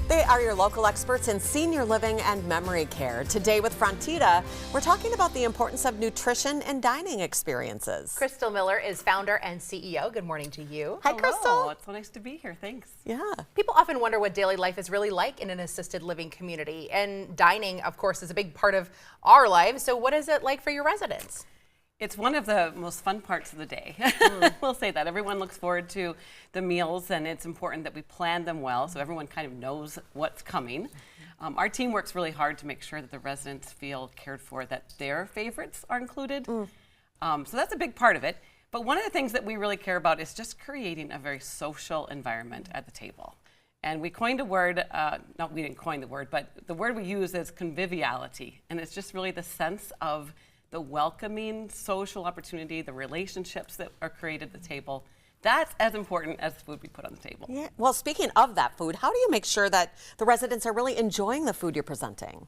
They are your local experts in senior living and memory care. Today with Frontida, we're talking about the importance of nutrition and dining experiences. Crystal Miller is founder and CEO. Good morning to you. Hi, Hello. Crystal. It's so nice to be here. Thanks. Yeah. People often wonder what daily life is really like in an assisted living community. And dining, of course, is a big part of our lives. So what is it like for your residents? It's one of the most fun parts of the day. We'll say that. Everyone looks forward to the meals, and it's important that we plan them well so everyone kind of knows what's coming. Our team works really hard to make sure that the residents feel cared for, that their favorites are included. So that's a big part of it. But one of the things that we really care about is just creating a very social environment at the table. And we coined a word, no, we didn't coin the word, but the word we use is conviviality. And it's just really the sense of the welcoming social opportunity, the relationships that are created at the table. That's as important as the food we put on the table. Yeah. Well, speaking of that food, how do you make sure that the residents are really enjoying the food you're presenting?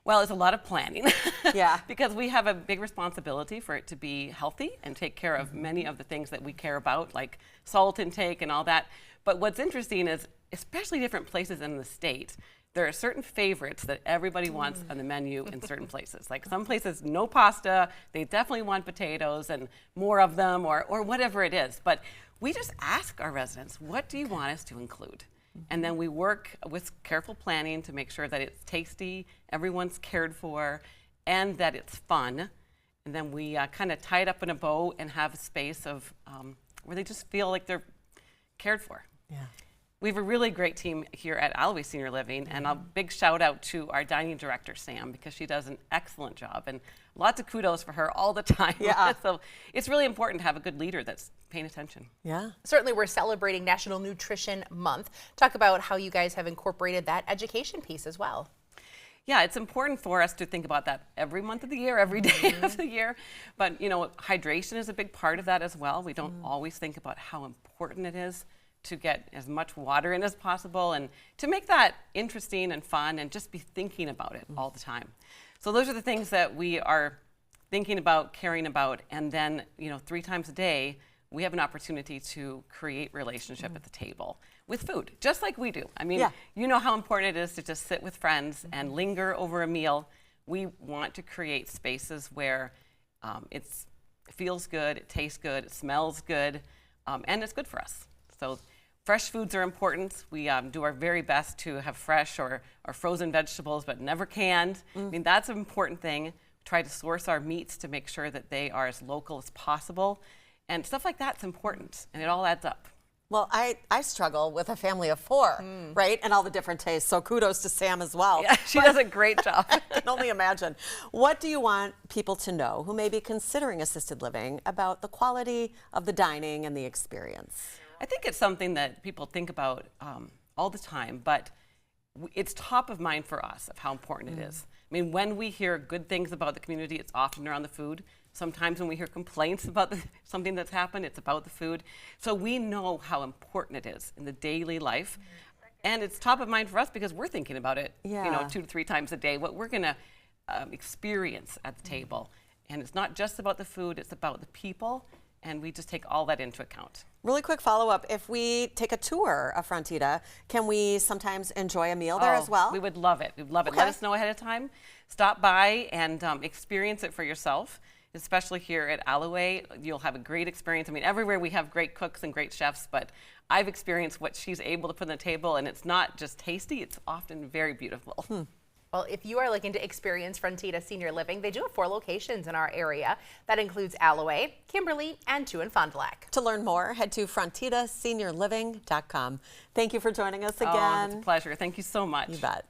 Well, it's a lot of planning. Yeah. Because we have a big responsibility for it to be healthy and take care of many of the things that we care about, like salt intake and all that. But what's interesting is, especially different places in the state, there are certain favorites that everybody wants on the menu in certain places. Like some places, no pasta, they definitely want potatoes and more of them or whatever it is. But we just ask our residents, what do you want us to include? And then we work with careful planning to make sure that it's tasty, everyone's cared for, and that it's fun. And then we kind of tie it up in a bow and have a space of where they just feel like they're cared for. Yeah. We have a really great team here at Alloway Senior Living, and a big shout out to our dining director, Sam, because she does an excellent job, and lots of kudos for her all the time. Yeah. So it's really important to have a good leader that's paying attention. Yeah. Certainly, we're celebrating National Nutrition Month. Talk about how you guys have incorporated that education piece as well. Yeah, it's important for us to think about that every month of the year, every day of the year. But, you know, hydration is a big part of that as well. We don't always think about how important it is to get as much water in as possible and to make that interesting and fun and just be thinking about it all the time. So those are the things that we are thinking about, caring about, and then, you know, 3 times a day, we have an opportunity to create relationship at the table with food, just like we do. I mean, you know how important it is to just sit with friends and linger over a meal. We want to create spaces where it feels good, it tastes good, it smells good, and it's good for us. So fresh foods are important. We do our very best to have fresh or frozen vegetables, but never canned. I mean, that's an important thing. Try to source our meats to make sure that they are as local as possible. And stuff like that's important, and it all adds up. Well, I struggle with a family of 4, right? And all the different tastes. So kudos to Sam as well. Yeah, she does a great job. I can only imagine. What do you want people to know who may be considering assisted living about the quality of the dining and the experience? I think it's something that people think about all the time, but it's top of mind for us of how important it is. I mean, when we hear good things about the community, it's often around the food. Sometimes when we hear complaints about something that's happened, it's about the food. So we know how important it is in the daily life. And it's top of mind for us because we're thinking about it, you know, 2 to 3 times a day, what we're going to experience at the table. And it's not just about the food, it's about the people. And we just take all that into account. Really quick follow-up. If we take a tour of Frontida, can we sometimes enjoy a meal there as well? We would love it. We'd love it. Okay. Let us know ahead of time. Stop by and experience it for yourself, especially here at Alloway. You'll have a great experience. I mean, everywhere we have great cooks and great chefs, but I've experienced what she's able to put on the table, and it's not just tasty, it's often very beautiful. Well, if you are looking to experience Frontida Senior Living, they do have 4 locations in our area. That includes Alloway, Kimberly, and 2 in Fond du Lac. To learn more, head to frontidaseniorliving.com. Thank you for joining us again. Oh, it's a pleasure. Thank you so much. You bet.